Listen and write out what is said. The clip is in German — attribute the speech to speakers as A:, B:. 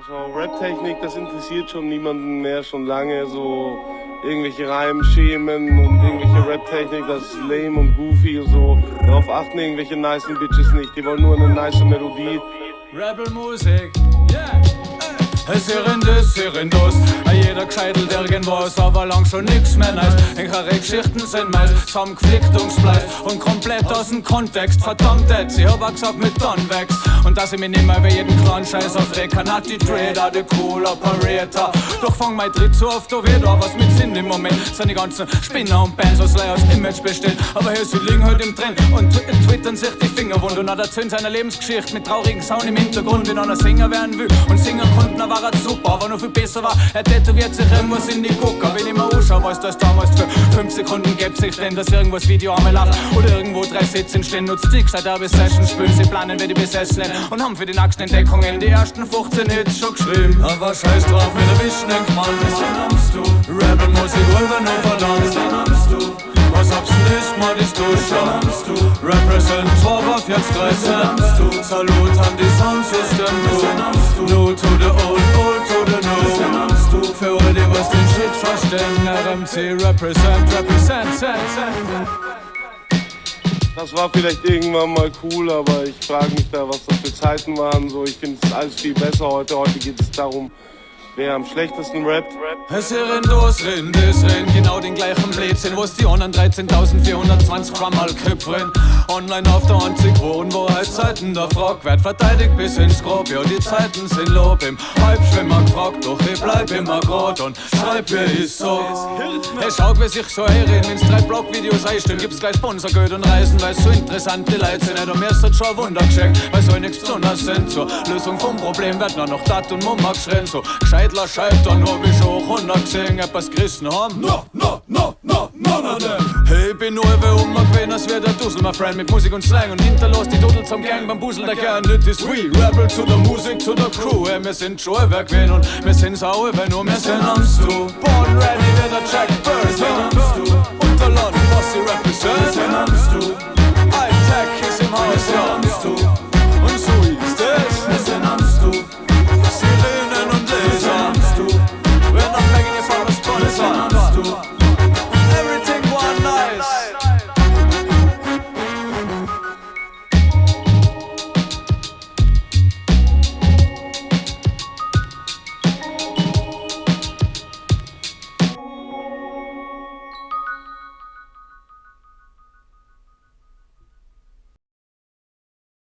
A: Schau, Rap-Technik, das interessiert schon niemanden mehr, schon lange. So irgendwelche Reimschemen und irgendwelche Rap-Technik, das ist lame und goofy und so. Darauf achten irgendwelche nicen Bitches nicht, die wollen nur eine nice Melodie.
B: Rebel-Musik, yeah! Es ist das, jeder gescheitelt irgendwas, aber lang schon nix mehr nice. Eure Geschichten sind meist zusammengeflickt und gespleist und komplett aus dem Kontext. Verdammt jetzt, ich hab auch gesagt mit Don Wex. Und dass ich mich nimmer wie jeden kleinen Scheiß aufreg, kann hat die Trader, die cool Operator. Doch fang mein Tritt so oft auf wieder, was mit Sinn im Moment sind die ganzen Spinner und Bands, was leider aus Image besteht. Aber hier sie liegen halt im Trend und twittern sich die Finger wund und hat erzählt seiner Lebensgeschichte mit traurigen Sound im Hintergrund, wenn einer Sänger werden will und singen konnten, dann war er super, aber noch viel besser war, er tätowiert sich irgendwas in die Gucker. Wenn ich mir anschaue, was das damals für 5 Sekunden gibt sich denn, dass irgendwas Video einmal läuft oder irgendwo 3 Sätze entstehen. Nutzt die seit der Session spülen, sie planen wie die Besessenen und haben für die nächsten Entdeckungen die ersten 15 Hits schon geschrieben. Aber scheiß drauf, mit der Wisch denkt man, was nimmst du? Rebel-Musik rüber nur verdammt, was nimmst du? Was hab's denn ist, mal ist du schon. Represent 12 auf jetzt 13. Salut an die Soundsystem, du. No to the old to the new. Für alle, die was den Shit verstehen, RMC represent.
A: Das war vielleicht irgendwann mal cool, aber ich frage mich da, was das für Zeiten waren. So, ich finde es alles viel besser heute. Heute geht es darum, wer am schlechtesten rappt.
B: Es reden, genau den gleichen Blödsinn, was die anderen 13.420 Gramm mal krippeln. Online auf der einzig Wohnwahrheitsseiten, der Frag wird verteidigt bis ins Grab. Ja, die Zeiten sind Lob im Halbschwimmer gefragt, doch ich bleib immer grad und schreib wie ich so. Hey, schau, wie sich so herreden, wenn's 3 Blog-Videos einstellen, gibt's gleich Sponsorgeld und Reisen, weil's so interessante Leute sind. Nicht, mir ist das schon ein Wunder geschenkt, weil so nichts besonders sind. Zur Lösung vom Problem wird nur noch Dat und Mama geschrien, so Scheidler schreibt dann nur wie schon 100 gesehen, etwas gerissen haben. No, none of them. Hey, ich bin nur immer gewesen, als wär der Dussel, my friend, mit Musik und Slang und hinterlos die Dudel zum Gang beim Busel, der Kern, das ist we, Rebel to the Music, to the Crew, hey, wir sind schon wer gewesen und wir sind sauer, wenn nur wir sind amst du. Born ready, wie der Jack Bird, und der London, was sie represent, sind amst du. High-Tech ist im Haus, ja, amst du.